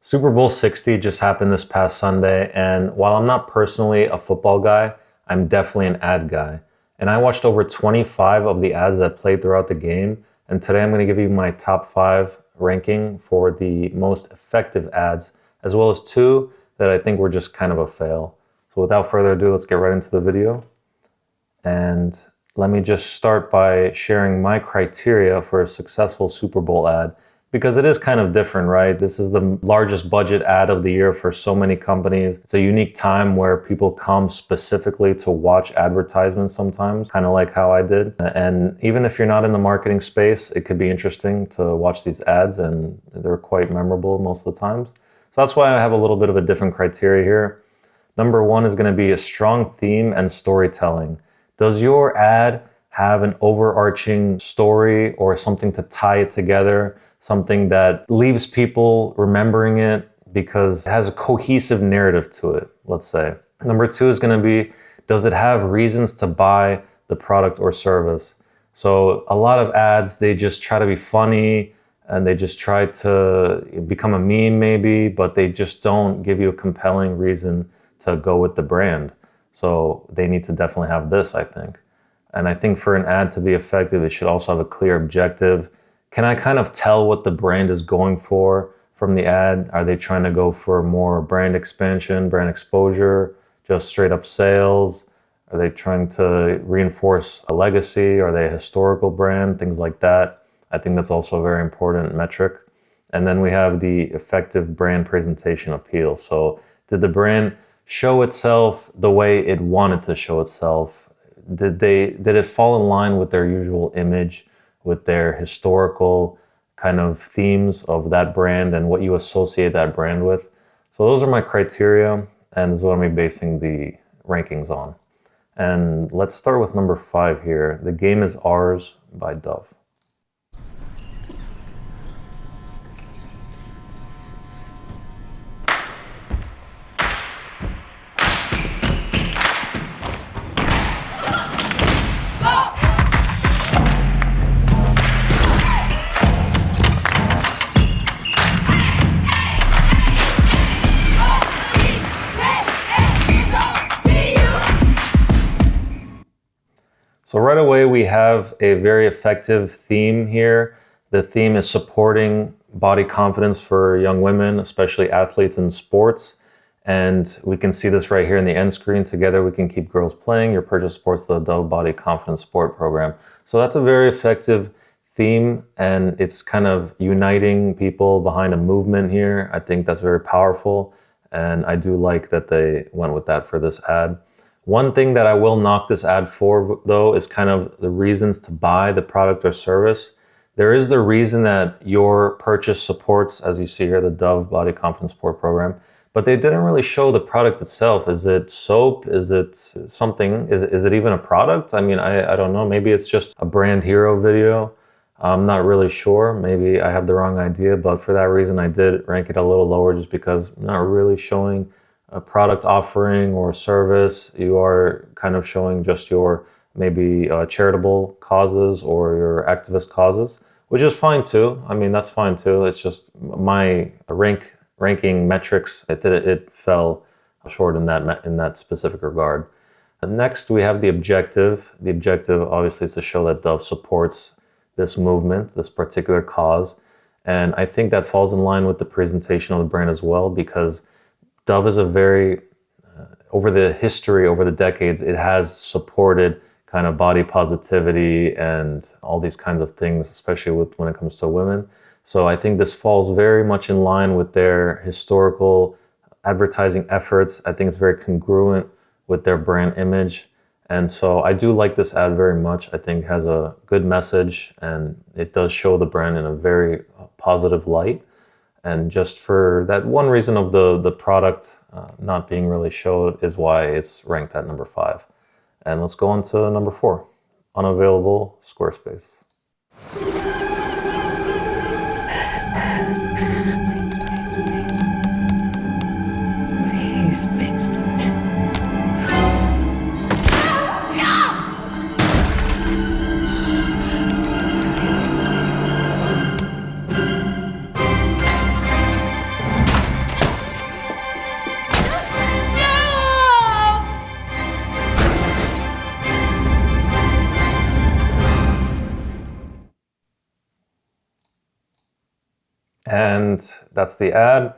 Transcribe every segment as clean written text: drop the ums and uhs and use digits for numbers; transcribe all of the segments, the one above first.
Super Bowl 60 just happened this past Sunday, and while I'm not personally a football guy, I'm definitely an ad guy. And I watched over 25 of the ads that played throughout the game, and today I'm going to give you my top 5 ranking for the most effective ads, as well as 2 that I think were just kind of a fail. So without further ado, let's get right into the video. And let me just start by sharing my criteria for a successful Super Bowl ad, because it is kind of different, right? This is the largest budget ad of the year for so many companies. It's a unique time where people come specifically to watch advertisements sometimes, kind of like how I did. And even if you're not in the marketing space, it could be interesting to watch these ads, and they're quite memorable most of the times. So that's why I have a little bit of a different criteria here. Number 1 is going to be a strong theme and storytelling. Does your ad have an overarching story or something to tie it together? Something that leaves people remembering it because it has a cohesive narrative to it, let's say. Number 2 is going to be, does it have reasons to buy the product or service? So a lot of ads, they just try to be funny and they just try to become a meme maybe, but they just don't give you a compelling reason to go with the brand. So they need to definitely have this, I think. And I think for an ad to be effective, it should also have a clear objective. Can I kind of tell what the brand is going for from the ad? Are they trying to go for more brand expansion, brand exposure, just straight up sales? Are they trying to reinforce a legacy? Are they a historical brand? Things like that. I think that's also a very important metric. And then we have the effective brand presentation appeal. So did the brand show itself the way it wanted to show itself? Did it fall in line with their usual image, with their historical kind of themes of that brand and what you associate that brand with? So those are my criteria, and this is what I'm basing the rankings on. And let's start with number 5 here. The Game Is Ours by Dove. So right away, we have a very effective theme here. The theme is supporting body confidence for young women, especially athletes in sports. And we can see this right here in the end screen. Together, we can keep girls playing. Your purchase supports the Dove Body Confidence Sport Program. So that's a very effective theme, and it's kind of uniting people behind a movement here. I think that's very powerful, and I do like that they went with that for this ad. One thing that I will knock this ad for, though, is kind of the reasons to buy the product or service. There is the reason that your purchase supports, as you see here, the Dove Body Confidence Sport Program, but they didn't really show the product itself. Is it soap? Is it something? Is it even a product? I mean, I don't know. Maybe it's just a brand hero video. I'm not really sure. Maybe I have the wrong idea, but for that reason, I did rank it a little lower just because I'm not really showing a product offering or service. You are kind of showing just your maybe charitable causes or your activist causes, which is fine too. I mean, that's fine too. It's just my ranking metrics. It fell short in that specific regard. Next, we have the objective. The objective obviously is to show that Dove supports this movement, this particular cause, and I think that falls in line with the presentation of the brand as well, because Dove is a very, over the history, over the decades, it has supported kind of body positivity and all these kinds of things, especially when it comes to women. So I think this falls very much in line with their historical advertising efforts. I think it's very congruent with their brand image. And so I do like this ad very much. I think it has a good message, and it does show the brand in a very positive light. And just for that one reason of the product not being really showed is why it's ranked at number 5. And let's go on to number 4, Unavailable Squarespace. Please, please. second, that's the ad.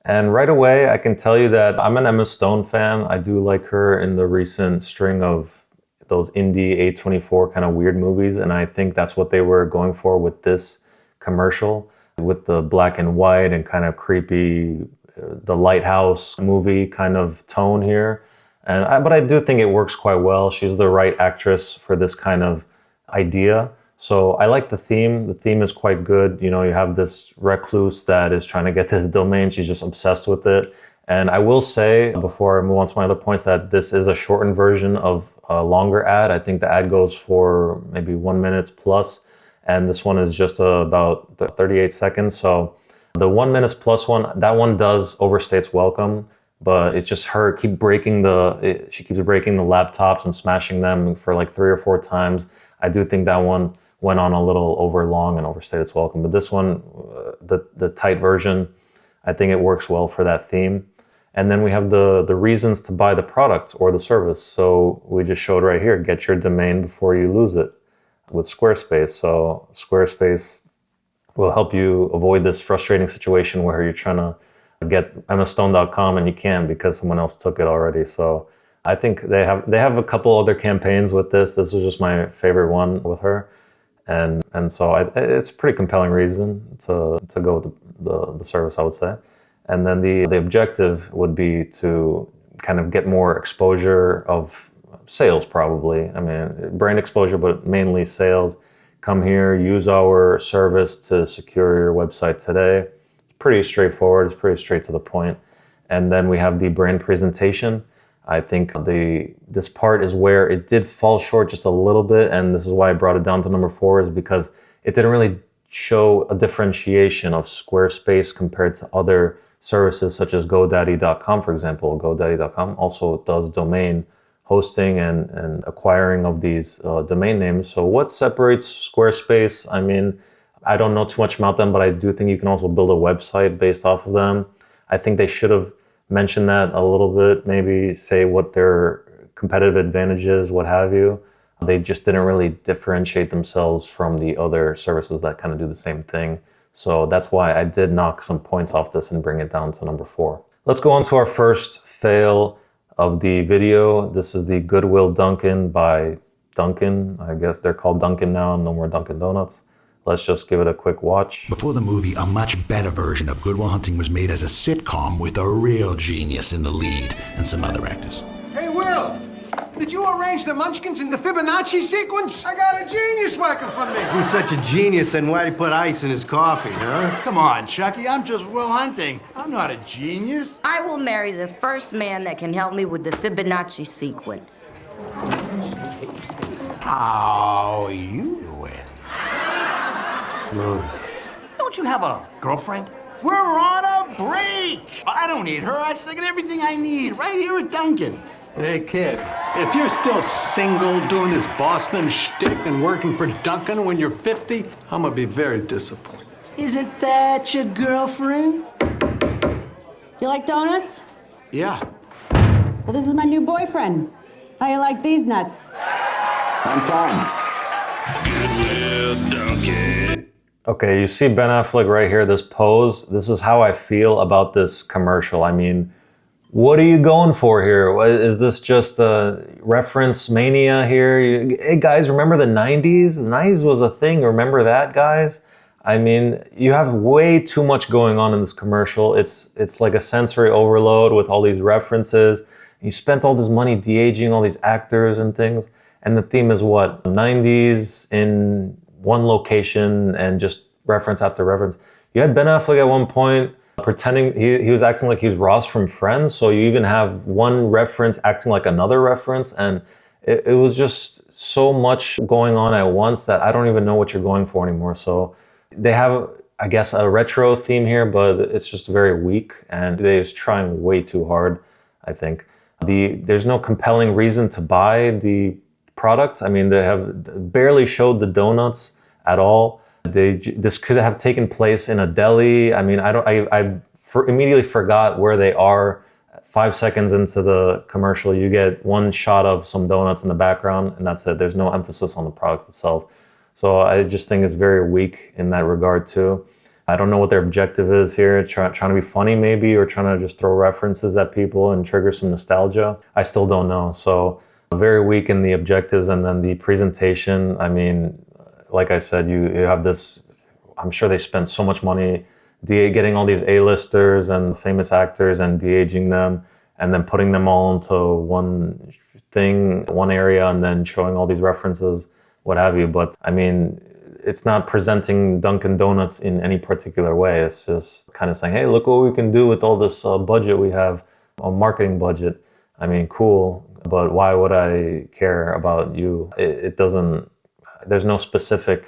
And right away, I can tell you that I'm an Emma Stone fan. I do like her in the recent string of those indie A24 kind of weird movies. And I think that's what they were going for with this commercial, with the black and white and kind of creepy, the Lighthouse movie kind of tone here. But I do think it works quite well. She's the right actress for this kind of idea. So I like the theme. The theme is quite good. You know, you have this recluse that is trying to get this domain. She's just obsessed with it. And I will say, before I move on to my other points, that this is a shortened version of a longer ad. I think the ad goes for maybe 1 minute plus. And this one is just about 38 seconds. So the 1 minute plus one, that one does overstay its welcome. But it's just her she keeps breaking the laptops and smashing them for like 3 or 4 times. I do think that one went on a little over long and overstayed its welcome. But this one, the tight version, I think it works well for that theme. And then we have the reasons to buy the product or the service. So we just showed right here, get your domain before you lose it with Squarespace. So Squarespace will help you avoid this frustrating situation where you're trying to get emmastone.com and you can't because someone else took it already. So I think they have a couple other campaigns with this. This was just my favorite one with her, and so it's a pretty compelling reason to go with the service, I would say. And then the objective would be to kind of get more exposure of sales, probably. I mean, brand exposure, but mainly sales. Come here, use our service to secure your website today. Pretty straightforward, it's pretty straight to the point. And then we have the brand presentation. I think this part is where it did fall short just a little bit, and this is why I brought it down to number 4, is because it didn't really show a differentiation of Squarespace compared to other services such as GoDaddy.com, for example. GoDaddy.com also does domain hosting and acquiring of these domain names. So what separates Squarespace? I mean, I don't know too much about them, but I do think you can also build a website based off of them. I think they should have mentioned that a little bit, maybe say what their competitive advantage is, what have you. They just didn't really differentiate themselves from the other services that kind of do the same thing. So that's why I did knock some points off this and bring it down to number 4. Let's go on to our first fail of the video. This is the Goodwill Dunkin' by Dunkin'. I guess they're called Dunkin' now, no more Dunkin' Donuts. Let's just give it a quick watch. Before the movie, a much better version of Good Will Hunting was made as a sitcom with a real genius in the lead and some other actors. Hey, Will! Did you arrange the Munchkins in the Fibonacci sequence? I got a genius working for me. He's such a genius, then why'd he put ice in his coffee, huh? Come on, Chucky, I'm just Will Hunting. I'm not a genius. I will marry the first man that can help me with the Fibonacci sequence. How you doing? Smooth. Don't you have a girlfriend? We're on a break. I don't need her. I still get everything I need right here at Dunkin'. Hey, kid, if you're still single, doing this Boston shtick and working for Dunkin' when you're 50, I'm gonna be very disappointed. Isn't that your girlfriend? You like donuts? Yeah. Well, this is my new boyfriend. How you like these nuts? On time. Okay, you see Ben Affleck right here, this pose. This is how I feel about this commercial. I mean, what are you going for here? Is this just a reference mania here? Hey guys, remember the 90s? The 90s was a thing, remember that, guys? I mean, you have way too much going on in this commercial. It's like a sensory overload with all these references. You spent all this money de-aging all these actors and things. And the theme is what? 90s in one location and just reference after reference. You had Ben Affleck at one point pretending he was acting like he's Ross from Friends. So you even have one reference acting like another reference. And it was just so much going on at once that I don't even know what you're going for anymore. So they have, I guess, a retro theme here, but it's just very weak. And they're just trying way too hard, I think. There's no compelling reason to buy the product. I mean, they have barely showed the donuts at all. This could have taken place in a deli. I mean, I immediately forgot where they are. 5 seconds into the commercial, you get one shot of some donuts in the background, and that's it. There's no emphasis on the product itself. So I just think it's very weak in that regard too. I don't know what their objective is here, trying to be funny maybe, or trying to just throw references at people and trigger some nostalgia. I still don't know. So very weak in the objectives, and then the presentation. I mean, like I said, you have this, I'm sure they spent so much money getting all these A-listers and famous actors and de-aging them, and then putting them all into one thing, one area, and then showing all these references, what have you. But I mean, it's not presenting Dunkin' Donuts in any particular way. It's just kind of saying, hey, look what we can do with all this budget we have, a marketing budget. I mean, cool, but why would I care about you? It doesn't, there's no specific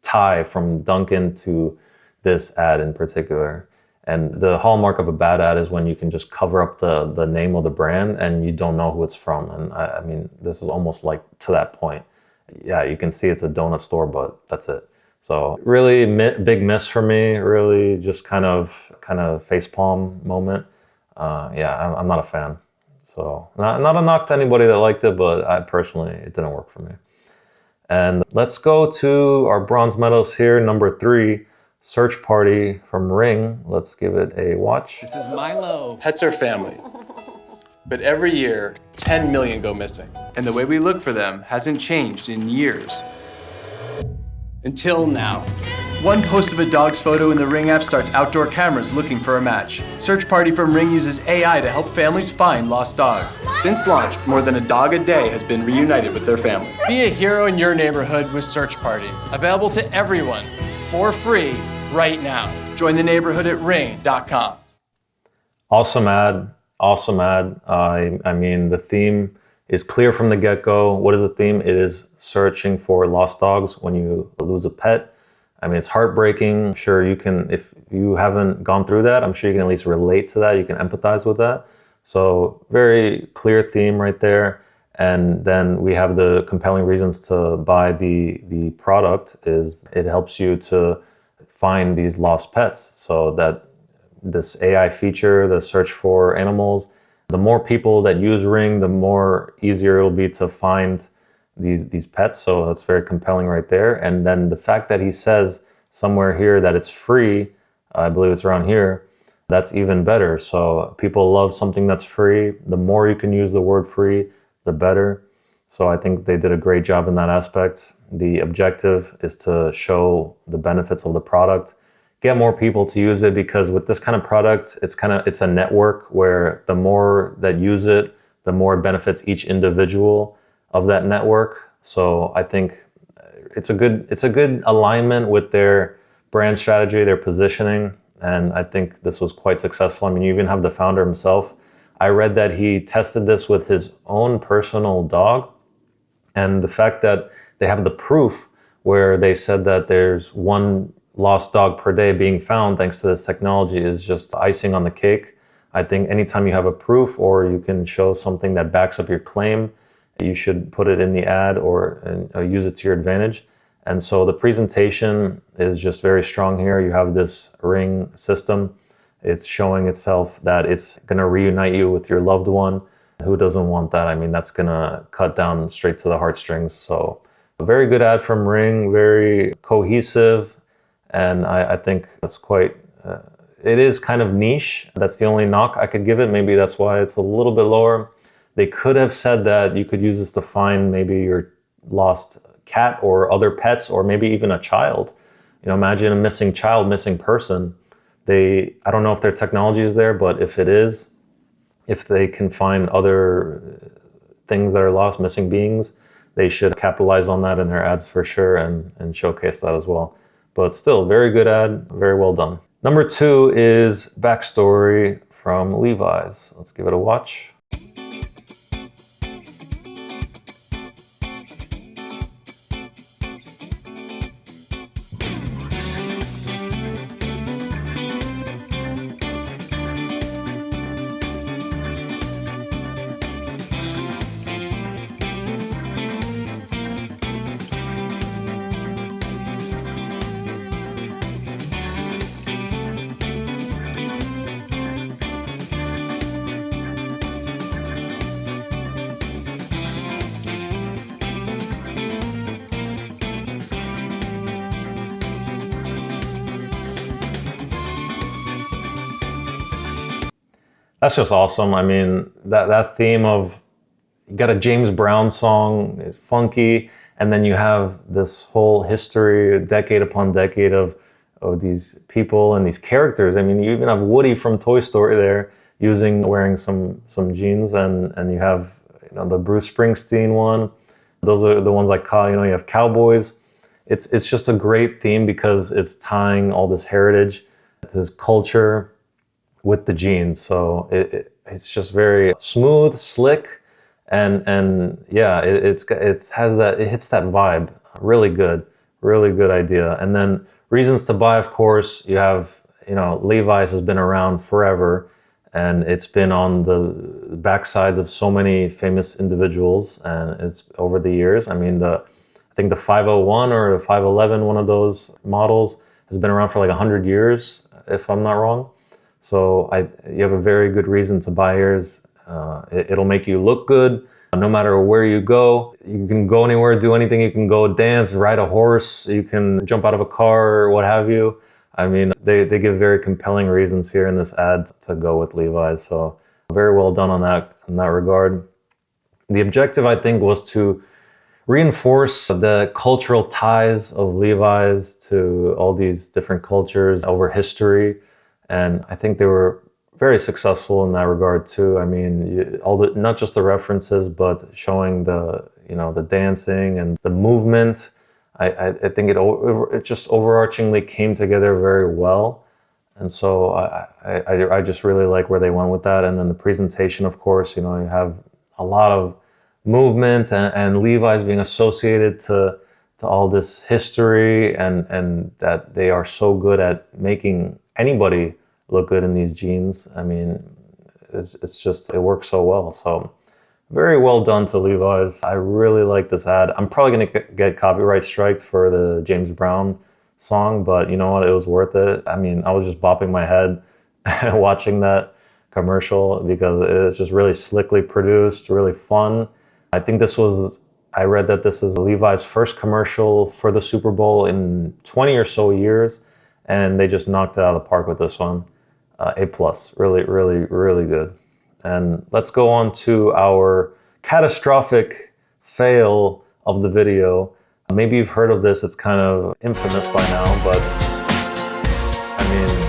tie from Dunkin' to this ad in particular. And the hallmark of a bad ad is when you can just cover up the name of the brand and you don't know who it's from. And I mean, this is almost like to that point. Yeah, you can see it's a donut store, but that's it. So really big miss for me, really just kind of facepalm moment. Yeah, I'm not a fan. So not a knock to anybody that liked it, but I personally, it didn't work for me. And let's go to our bronze medals here. Number 3, Search Party from Ring. Let's give it a watch. This is Milo. Pets are family. But every year, 10 million go missing. And the way we look for them hasn't changed in years. Until now. One post of a dog's photo in the Ring app starts outdoor cameras looking for a match. Search Party from Ring uses AI to help families find lost dogs. Since launch, more than a dog a day has been reunited with their family. Be a hero in your neighborhood with Search Party. Available to everyone for free right now. Join the neighborhood at ring.com. Awesome ad. Awesome ad. I mean, the theme is clear from the get-go. What is the theme? It is searching for lost dogs when you lose a pet. I mean, it's heartbreaking. I'm sure you can, if you haven't gone through that, I'm sure you can at least relate to that. You can empathize with that. So very clear theme right there. And then we have the compelling reasons to buy the product is it helps you to find these lost pets. So that this AI feature, the search for animals, the more people that use Ring, the more easier it'll be to find these pets. So that's very compelling right there. And then the fact that he says somewhere here that it's free, I believe it's around here, that's even better. So people love something that's free. The more you can use the word free, the better. So I think they did a great job in that aspect. The objective is to show the benefits of the product, get more people to use it, because with this kind of product, it's a network where the more that use it, the more it benefits each individual of that network. So I think it's a good alignment with their brand strategy, their positioning, and I think this was quite successful. I mean, you even have the founder himself. I read that he tested this with his own personal dog, and the fact that they have the proof where they said that there's one lost dog per day being found thanks to this technology is just icing on the cake. I think anytime you have a proof or you can show something that backs up your claim, you should put it in the ad or use it to your advantage. And so the presentation is just very strong here. You have this Ring system. It's showing itself that it's going to reunite you with your loved one. Who doesn't want that? I mean, that's going to cut down straight to the heartstrings. So a very good ad from Ring, very cohesive. And I think it's quite, it is kind of niche. That's the only knock I could give it. Maybe that's why it's a little bit lower. They could have said that you could use this to find maybe your lost cat or other pets, or maybe even a child. You know, imagine a missing child, missing person. I don't know if their technology is there, but if it is, if they can find other things that are lost, missing beings, they should capitalize on that in their ads for sure and showcase that as well. But still, very good ad, very well done. Number 2 is Backstory from Levi's. Let's give it a watch. That's just awesome. I mean, that theme of, you got a James Brown song, it's funky, and then you have this whole history, decade upon decade of these people and these characters. I mean, you even have Woody from Toy Story there wearing some jeans, and you have, you know, the Bruce Springsteen one. Those are the ones like, you know, you have cowboys. It's just a great theme because it's tying all this heritage, this culture with the jeans. So it's just very smooth, slick, and yeah, it hits that vibe. Really good idea. And then reasons to buy, of course, you have, you know, Levi's has been around forever, and it's been on the backsides of so many famous individuals, and it's over the years. I mean, I think the 501 or the 511, one of those models, has been around for like 100 years, if I'm not wrong. So you have a very good reason to buy yours. It'll make you look good no matter where you go. You can go anywhere, do anything. You can go dance, ride a horse, you can jump out of a car, or what have you. I mean, they give very compelling reasons here in this ad to go with Levi's. So very well done on that in that regard. The objective, I think, was to reinforce the cultural ties of Levi's to all these different cultures over history. And I think they were very successful in that regard too. I mean, not just the references, but showing the dancing and the movement. I think it just overarchingly came together very well. And so I just really like where they went with that. And then the presentation, of course, you know, you have a lot of movement and Levi's being associated to all this history, and that they are so good at making anybody look good in these jeans. I mean, it works so well. So very well done to Levi's. I really like this ad. I'm probably gonna get copyright striked for the James Brown song, but you know what? It was worth it. I mean, I was just bopping my head watching that commercial because it's just really slickly produced, really fun. I read that this is Levi's first commercial for the Super Bowl in 20 or so years, and they just knocked it out of the park with this one. A+, really, really, really good. And let's go on to our catastrophic fail of the video. Maybe you've heard of this, it's kind of infamous by now, but I mean,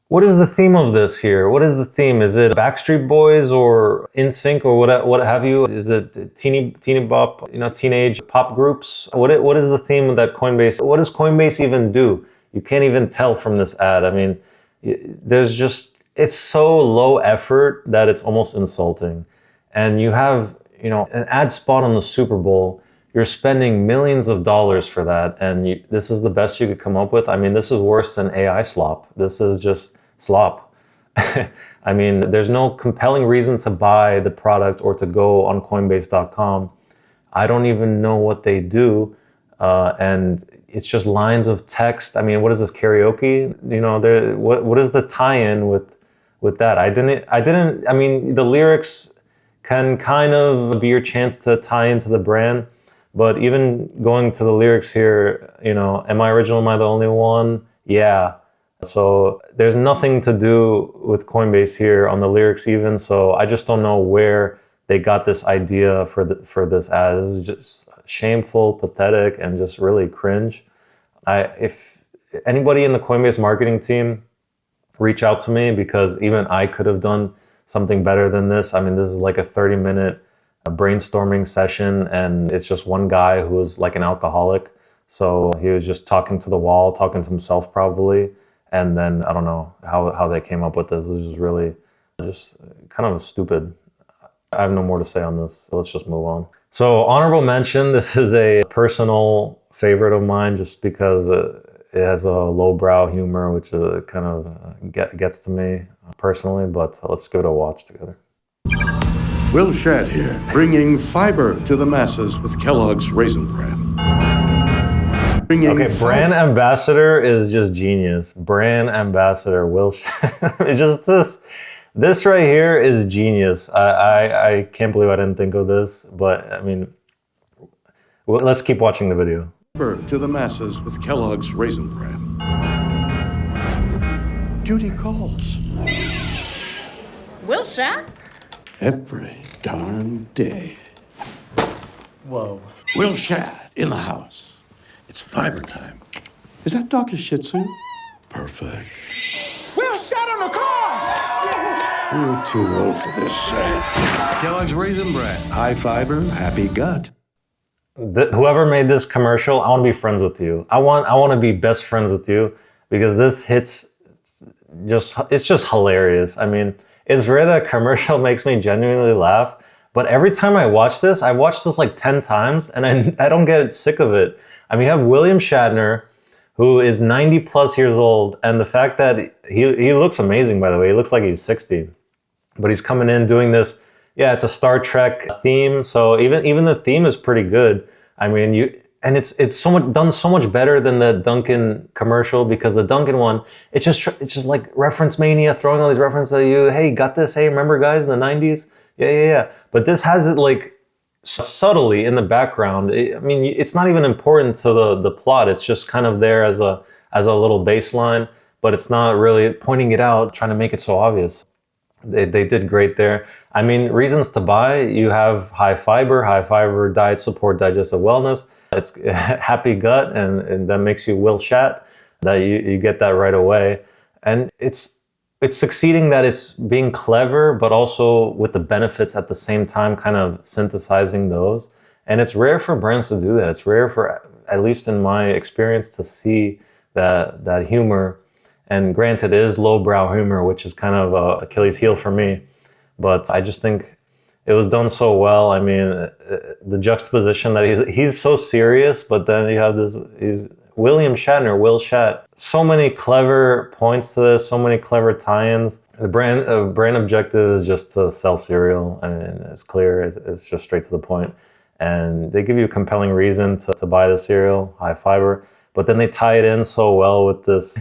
what is the theme of this here? What is the theme? Is it Backstreet Boys or NSYNC or what have you? Is it teeny bop, you know, teenage pop groups? What is the theme that Coinbase? What does Coinbase even do? You can't even tell from this ad. I mean, it's so low effort that it's almost insulting. And you have, you know, an ad spot on the Super Bowl. You're spending millions of dollars for that, and this is the best you could come up with. I mean, this is worse than AI slop. This is just slop. I mean, there's no compelling reason to buy the product or to go on Coinbase.com. I don't even know what they do, and it's just lines of text. I mean, what is this, karaoke? You know, what is the tie-in with that? I mean, the lyrics can kind of be your chance to tie into the brand, but even going to the lyrics here, you know, am I original, am I the only one? Yeah. So there's nothing to do with Coinbase here on the lyrics even, so I just don't know where they got this idea for this ad. This is just shameful, pathetic, and just really cringe. If anybody in the Coinbase marketing team, reach out to me, because even I could have done something better than this. I mean, this is like a 30-minute brainstorming session, and it's just one guy who's like an alcoholic. So he was just talking to the wall, talking to himself probably. And then I don't know how they came up with this. This is really just kind of stupid. I have no more to say on this, so let's just move on. So honorable mention, this is a personal favorite of mine just because it has a lowbrow humor, which kind of gets to me. personally, but let's give it a watch together. Will Shadd here, bringing fiber to the masses with Kellogg's Raisin Bran. Okay, brand ambassador is just genius. Brand ambassador, Will Shadd. It's just this right here is genius. I can't believe I didn't think of this, but I mean, let's keep watching the video. Fiber to the masses with Kellogg's Raisin Bran. Duty calls. Will Shadd? Every darn day. Whoa. Will Shadd in the house. It's fiber time. Is that dog a Shih Tzu? Perfect. Will Shadd on the car! You're too old for this, Shadd. Kellogg's Raisin Bran. High fiber, happy gut. Whoever made this commercial, I want to be friends with you. I want to be best friends with you because this hits it's just hilarious. I mean, it's rare that a commercial makes me genuinely laugh, but every time I watch this, I've watched this like 10 times and I don't get sick of it. I mean, you have William Shatner, who is 90 plus years old, and the fact that he looks amazing, by the way. He looks like he's 60, but he's coming in doing this. Yeah, it's a Star Trek theme, so even the theme is pretty good. I mean, it's so much done so much better than the Dunkin' commercial, because the Dunkin' one, it's just like reference mania, throwing all these references at you. Hey, got this? Hey, remember guys in the 90s? Yeah. But this has it like subtly in the background. I mean, it's not even important to the plot. It's just kind of there as a little baseline, but it's not really pointing it out, trying to make it so obvious. They did great there. I mean, reasons to buy, you have high fiber diet support digestive wellness. It's happy gut, and that makes you Will Shadd. That you get that right away. And it's succeeding that it's being clever, but also with the benefits at the same time, kind of synthesizing those. And it's rare for brands to do that. It's rare for, at least in my experience, to see that humor. And granted, it is lowbrow humor, which is kind of Achilles heel for me. But I just think it was done so well. I mean, the juxtaposition that he's so serious, but then you have he's William Shatner, Will Shadd. So many clever points to this, so many clever tie-ins. The brand objective is just to sell cereal. I mean, it's clear, it's just straight to the point. And they give you a compelling reason to buy the cereal, high fiber. But then they tie it in so well with this,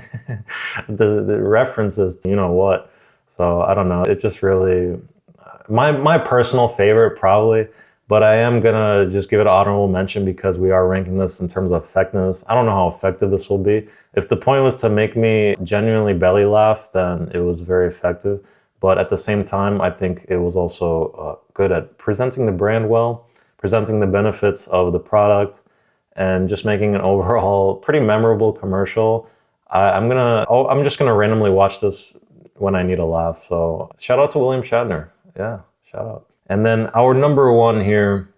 the references to you know what. So I don't know, it just really, my personal favorite probably, but I am gonna just give it an honorable mention because we are ranking this in terms of effectiveness. I don't know how effective this will be. If the point was to make me genuinely belly laugh, then it was very effective. But at the same time, I think it was also good at presenting the brand well, presenting the benefits of the product, and just making an overall pretty memorable commercial. I'm just gonna randomly watch this when I need a laugh. So shout out to William Shatner. Yeah, shout out. And then our number one here,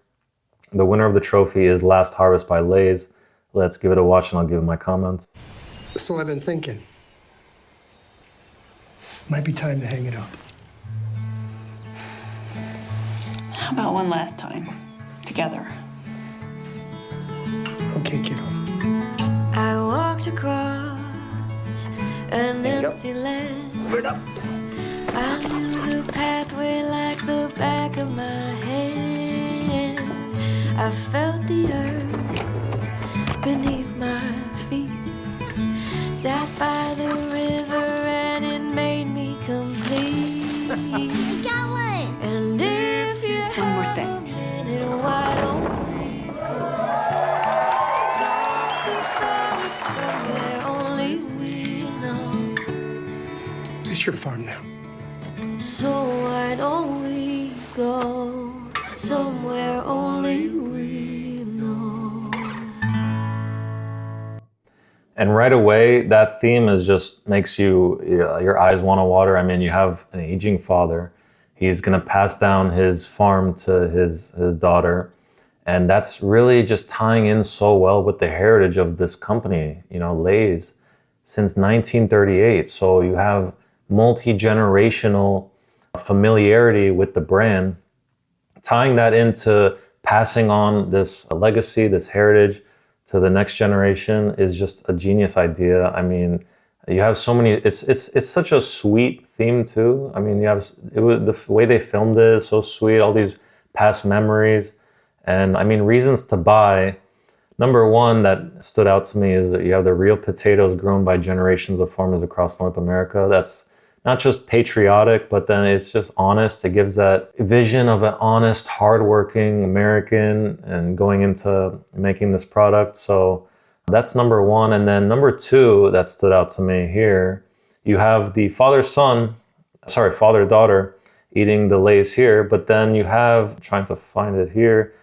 the winner of the trophy, is Last Harvest by Lay's. Let's give it a watch and I'll give it my comments. So I've been thinking. Might be time to hang it up. How about one last time? Together. Okay, kiddo. I walked across an empty land. I knew the pathway like the back of my hand. I felt the earth beneath my feet. Sat by the river and it made me complete. Got one! And if you One more thing. have a minute, why don't we talk about somewhere only we know? It's your farm now. So why don't we go somewhere only we know? And right away, that theme just makes your eyes want to water. I mean, you have an aging father. He's going to pass down his farm to his daughter. And that's really just tying in so well with the heritage of this company, you know, Lay's, since 1938. So you have multi-generational familiarity with the brand, tying that into passing on this legacy, this heritage to the next generation is just a genius idea. I mean, You have so many. It's such a sweet theme too. I mean, you have the way they filmed it is so sweet. All these past memories, and I mean, reasons to buy. Number one that stood out to me is that you have the real potatoes grown by generations of farmers across North America. That's not just patriotic, but then it's just honest. It gives that vision of an honest, hardworking American and going into making this product. So that's number one. And then number two that stood out to me here, you have the father-daughter eating the Lay's here, but then you have, trying to find it here,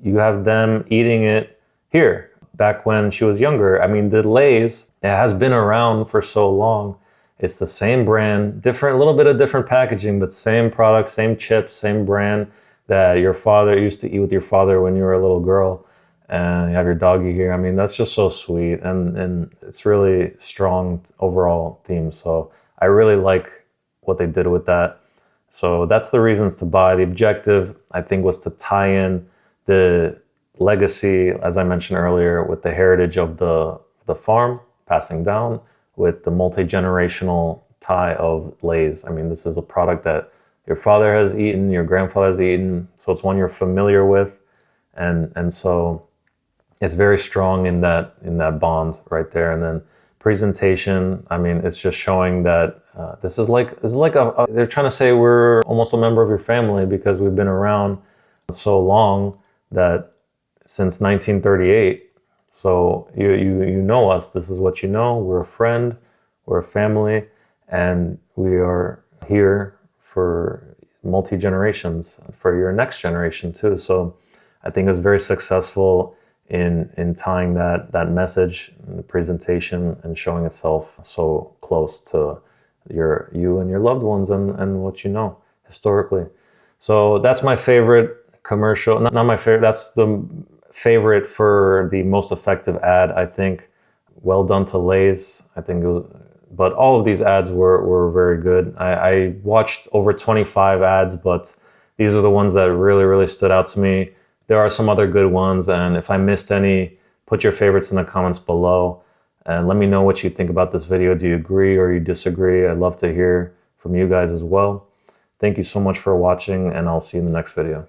you have them eating it here, back when she was younger. I mean, the Lay's, it has been around for so long. It's the same brand, a little bit of different packaging, but same product, same chips, same brand that your father used to eat with your father when you were a little girl. And you have your doggy here. I mean, that's just so sweet. And it's really strong overall theme. So I really like what they did with that. So that's the reasons to buy. The objective, I think, was to tie in the legacy, as I mentioned earlier, with the heritage of the farm passing down, with the multi-generational tie of Lay's. I mean, this is a product that your father has eaten, your grandfather has eaten, so it's one you're familiar with, and so it's very strong in that bond right there. And then presentation, I mean, it's just showing that this is like they're trying to say we're almost a member of your family because we've been around so long, that since 1938. So you know us. This is what you know. We're a friend, we're a family, and we are here for multi-generations, for your next generation too. So I think it was very successful in tying that message, the presentation, and showing itself so close to you and your loved ones and what you know historically. So that's my favorite commercial. Not my favorite. That's the favorite for the most effective ad, I think. Well done to Lay's. I think it was, but all of these ads were very good. I watched over 25 ads, but these are the ones that really, really stood out to me. There are some other good ones, and if I missed any, put your favorites in the comments below and let me know what you think about this video. Do you agree or you disagree? I'd love to hear from you guys as well. Thank you so much for watching, and I'll see you in the next video.